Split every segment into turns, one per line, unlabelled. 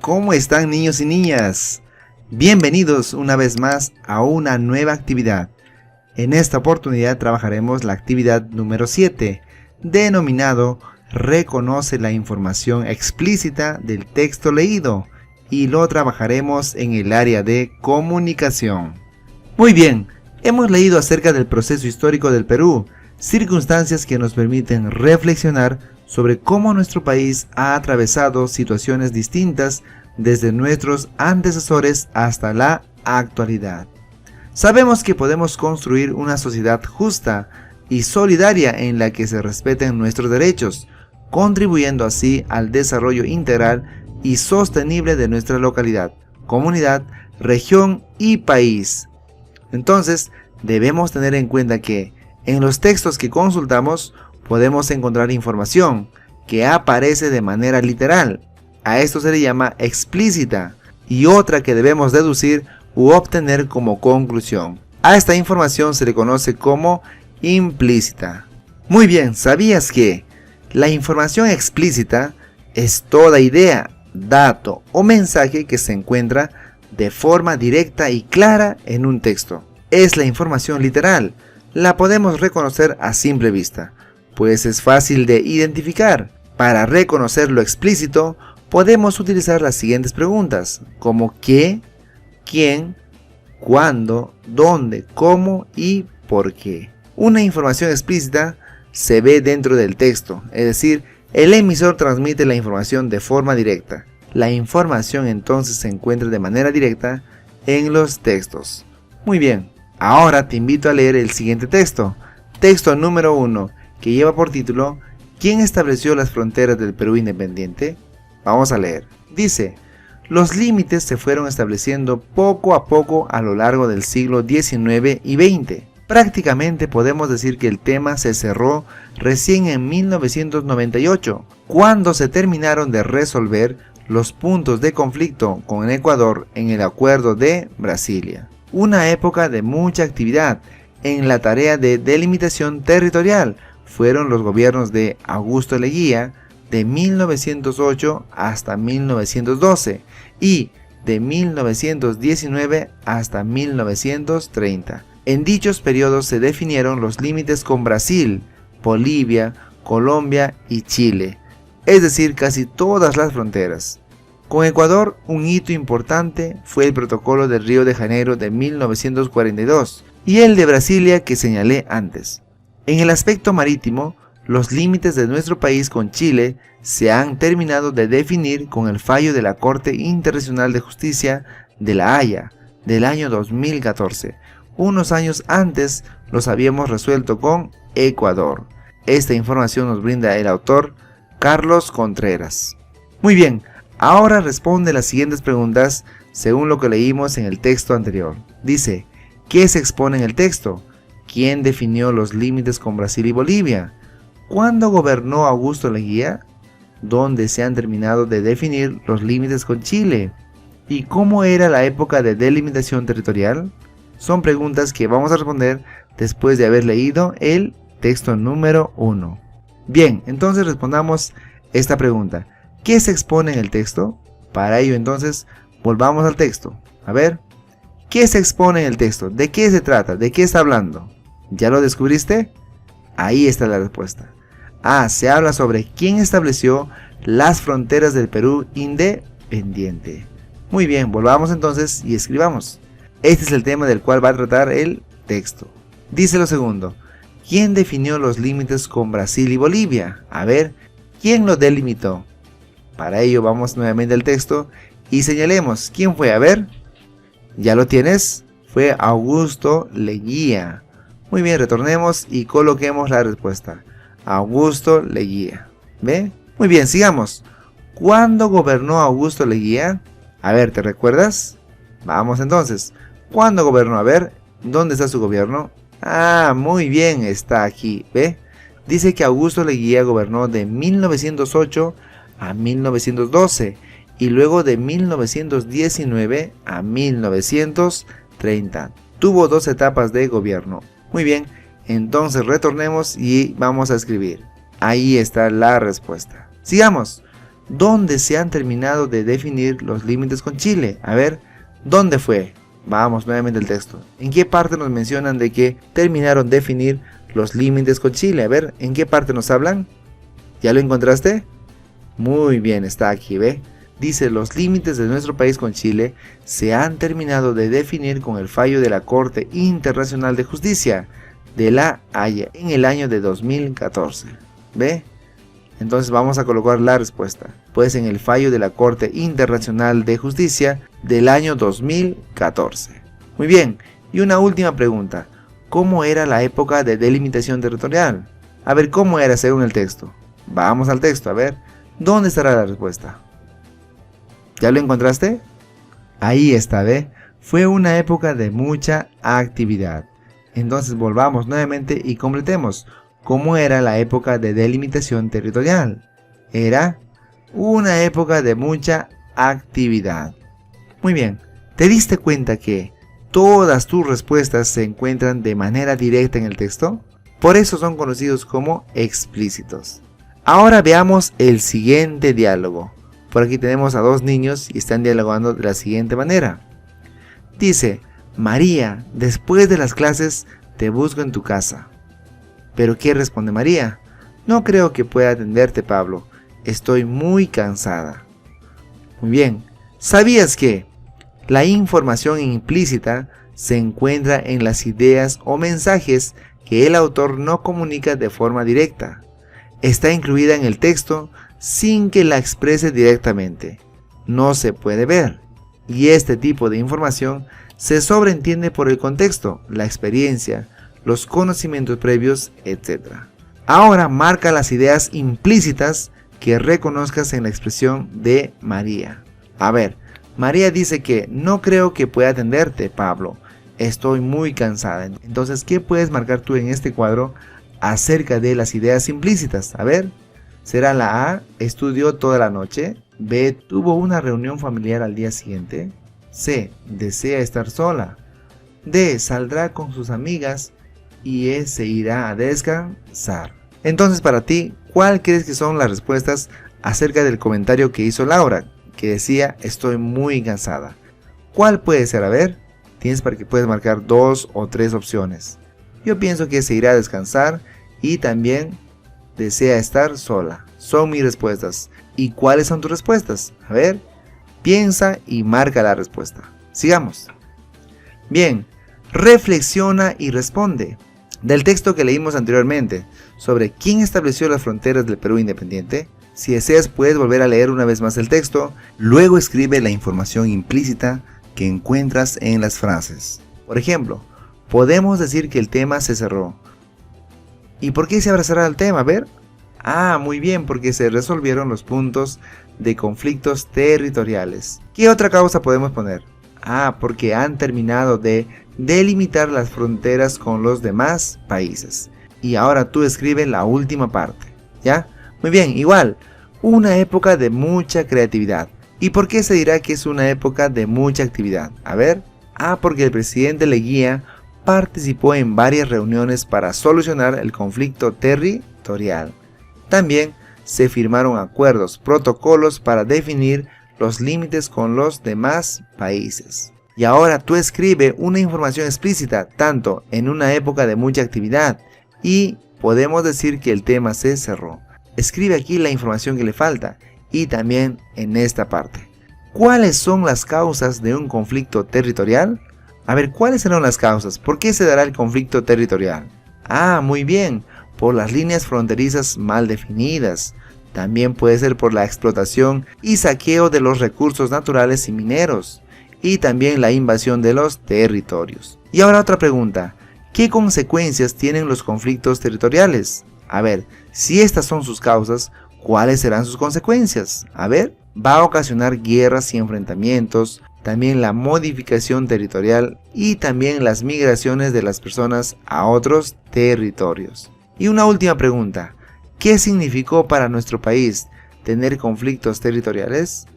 ¿cómo están niños y niñas? Bienvenidos una vez más a una nueva actividad. En esta oportunidad trabajaremos la actividad número 7, denominado Reconoce la información explícita del texto leído, y lo trabajaremos en el área de comunicación. Muy bien, hemos leído acerca del proceso histórico del Perú, circunstancias que nos permiten reflexionar sobre cómo nuestro país ha atravesado situaciones distintas desde nuestros antecesores hasta la actualidad. Sabemos que podemos construir una sociedad justa y solidaria en la que se respeten nuestros derechos, contribuyendo así al desarrollo integral y sostenible de nuestra localidad, comunidad, región y país. Entonces, debemos tener en cuenta que en los textos que consultamos podemos encontrar información que aparece de manera literal. A esto se le llama explícita, y otra que debemos deducir u obtener como conclusión. A esta información se le conoce como implícita. Muy bien, ¿sabías que la información explícita es toda idea, dato o mensaje que se encuentra de forma directa y clara en un texto? Es la información literal. La podemos reconocer a simple vista, pues es fácil de identificar. Para reconocer lo explícito, podemos utilizar las siguientes preguntas, como qué, quién, cuándo, dónde, cómo y por qué. Una información explícita se ve dentro del texto, es decir, el emisor transmite la información de forma directa. La información entonces se encuentra de manera directa en los textos. Muy bien, ahora te invito a leer el siguiente texto. Texto número 1, que lleva por título ¿Quién estableció las fronteras del Perú independiente? Vamos a leer. Dice: los límites se fueron estableciendo poco a poco a lo largo del siglo XIX y XX. Prácticamente podemos decir que el tema se cerró recién en 1998, cuando se terminaron de resolver los puntos de conflicto con Ecuador en el Acuerdo de Brasilia. Una época de mucha actividad en la tarea de delimitación territorial fueron los gobiernos de Augusto Leguía de 1908 hasta 1912 y de 1919 hasta 1930. En dichos periodos se definieron los límites con Brasil, Bolivia, Colombia y Chile, es decir, casi todas las fronteras. Con Ecuador, un hito importante fue el Protocolo de Río de Janeiro de 1942 y el de Brasilia que señalé antes. En el aspecto marítimo, los límites de nuestro país con Chile se han terminado de definir con el fallo de la Corte Internacional de Justicia de La Haya del año 2014. Unos años antes los habíamos resuelto con Ecuador. Esta información nos brinda el autor Carlos Contreras. Muy bien, ahora responde las siguientes preguntas según lo que leímos en el texto anterior. Dice: ¿qué se expone en el texto? ¿Quién definió los límites con Brasil y Bolivia? ¿Cuándo gobernó Augusto Leguía? ¿Dónde se han terminado de definir los límites con Chile? ¿Y cómo era la época de delimitación territorial? Son preguntas que vamos a responder después de haber leído el texto número 1. Bien, entonces respondamos esta pregunta. ¿Qué se expone en el texto? Para ello entonces volvamos al texto. A ver, ¿qué se expone en el texto? ¿De qué se trata? ¿De qué está hablando? ¿Ya lo descubriste? Ahí está la respuesta. Se habla sobre quién estableció las fronteras del Perú independiente. Muy bien, volvamos entonces y escribamos. Este es el tema del cual va a tratar el texto. Dice lo segundo: ¿quién definió los límites con Brasil y Bolivia? A ver, ¿quién lo delimitó? Para ello vamos nuevamente al texto y señalemos quién fue. A ver, ¿ya lo tienes? Fue Augusto Leguía. Muy bien, retornemos y coloquemos la respuesta. Augusto Leguía. ¿Ve? Muy bien, sigamos. ¿Cuándo gobernó Augusto Leguía? A ver, ¿te recuerdas? Vamos entonces. ¿Cuándo gobernó? A ver, ¿dónde está su gobierno? Muy bien, está aquí. ¿Ve? Dice que Augusto Leguía gobernó de 1908 a 1912 y luego de 1919 a 1930. Tuvo 2 etapas de gobierno. Muy bien, entonces retornemos y vamos a escribir. Ahí está la respuesta. Sigamos. donde se han terminado de definir los límites con Chile. A ver, ¿dónde fue? Vamos nuevamente al texto. ¿En qué parte nos mencionan de que terminaron de definir los límites con Chile? A ver, ¿en qué parte nos hablan? ¿Ya lo encontraste? Muy bien, está aquí, ¿ve? Dice, los límites de nuestro país con Chile se han terminado de definir con el fallo de la Corte Internacional de Justicia de La Haya en el año de 2014. ¿Ve? Entonces vamos a colocar la respuesta. Pues en el fallo de la Corte Internacional de Justicia del año 2014. Muy bien, y una última pregunta. ¿Cómo era la época de delimitación territorial? A ver, ¿cómo era según el texto? Vamos al texto, a ver. ¿Dónde estará la respuesta? ¿Ya lo encontraste? Ahí está, ¿ve? Fue una época de mucha actividad. Entonces volvamos nuevamente y completemos. ¿Cómo era la época de delimitación territorial? Era una época de mucha actividad. Muy bien, ¿te diste cuenta que todas tus respuestas se encuentran de manera directa en el texto? Por eso son conocidos como explícitos. Ahora veamos el siguiente diálogo. Por aquí tenemos a dos niños y están dialogando de la siguiente manera. Dice, María, después de las clases te busco en tu casa. ¿Pero qué responde María? No creo que pueda atenderte, Pablo. Estoy muy cansada. Muy bien. ¿Sabías que la información implícita se encuentra en las ideas o mensajes que el autor no comunica de forma directa? Está incluida en el texto sin que la exprese directamente. No se puede ver. Y este tipo de información se sobreentiende por el contexto, la experiencia, los conocimientos previos, etc. Ahora marca las ideas implícitas que reconozcas en la expresión de María. A ver, María dice que no creo que pueda atenderte, Pablo. Estoy muy cansada. Entonces, ¿qué puedes marcar tú en este cuadro acerca de las ideas implícitas? A ver, será la A, estudió toda la noche. B, tuvo una reunión familiar al día siguiente. C, desea estar sola. D, saldrá con sus amigas. Y E, se irá a descansar. Entonces, para ti, ¿cuál crees que son las respuestas acerca del comentario que hizo Laura, que decía, estoy muy cansada? ¿Cuál puede ser? A ver, tienes para que puedes marcar 2 o 3 opciones. Yo pienso que se irá a descansar y también desea estar sola. Son mis respuestas. ¿Y cuáles son tus respuestas? A ver, piensa y marca la respuesta. Sigamos. Bien, reflexiona y responde. Del texto que leímos anteriormente sobre quién estableció las fronteras del Perú independiente, si deseas puedes volver a leer una vez más el texto, luego escribe la información implícita que encuentras en las frases. Por ejemplo, podemos decir que el tema se cerró. ¿Y por qué se habrá cerrado el tema? A ver. Muy bien, porque se resolvieron los puntos de conflictos territoriales. ¿Qué otra causa podemos poner? Porque han terminado de delimitar las fronteras con los demás países. Y ahora tú escribe la última parte. ¿Ya? Muy bien, igual, una época de mucha creatividad. ¿Y por qué se dirá que es una época de mucha actividad? A ver. Porque el presidente Leguía participó en varias reuniones para solucionar el conflicto territorial. También se firmaron acuerdos, protocolos para definir los límites con los demás países. Y ahora tú escribe una información explícita, tanto en una época de mucha actividad y podemos decir que el tema se cerró. Escribe aquí la información que le falta y también en esta parte. ¿Cuáles son las causas de un conflicto territorial? A ver, ¿cuáles serán las causas? ¿Por qué se dará el conflicto territorial? Muy bien, por las líneas fronterizas mal definidas. También puede ser por la explotación y saqueo de los recursos naturales y mineros. Y también la invasión de los territorios. Y ahora otra pregunta. ¿Qué consecuencias tienen los conflictos territoriales? A ver, si estas son sus causas, ¿cuáles serán sus consecuencias? A ver, va a ocasionar guerras y enfrentamientos, también la modificación territorial y también las migraciones de las personas a otros territorios. Y una última pregunta. ¿Qué significó para nuestro país tener conflictos territoriales?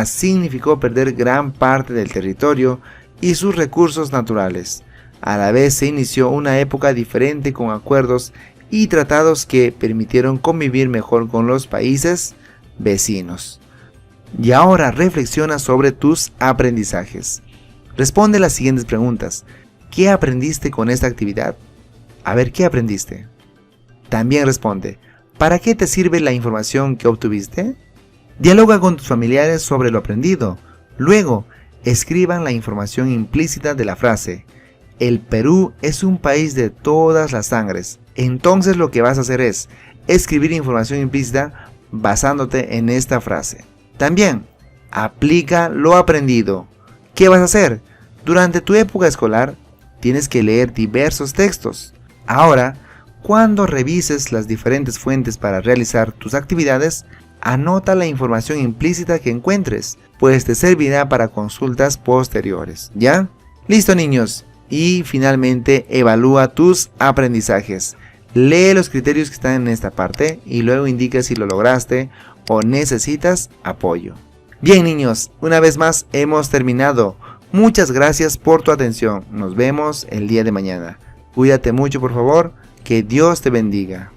Significó perder gran parte del territorio y sus recursos naturales. A la vez se inició una época diferente con acuerdos y tratados que permitieron convivir mejor con los países vecinos. Y ahora reflexiona sobre tus aprendizajes. Responde las siguientes preguntas. ¿Qué aprendiste con esta actividad? A ver, ¿qué aprendiste? También responde, ¿para qué te sirve la información que obtuviste? Dialoga con tus familiares sobre lo aprendido. Luego, escriban la información implícita de la frase. El Perú es un país de todas las sangres. Entonces lo que vas a hacer es escribir información implícita basándote en esta frase. También, aplica lo aprendido. ¿Qué vas a hacer? Durante tu época escolar, tienes que leer diversos textos. Ahora, cuando revises las diferentes fuentes para realizar tus actividades, anota la información implícita que encuentres, pues te servirá para consultas posteriores, ¿ya? Listo, niños. Y finalmente, evalúa tus aprendizajes. Lee los criterios que están en esta parte y luego indica si lo lograste o necesitas apoyo. Bien, niños, una vez más hemos terminado. Muchas gracias por tu atención. Nos vemos el día de mañana. Cuídate mucho, por favor. Que Dios te bendiga.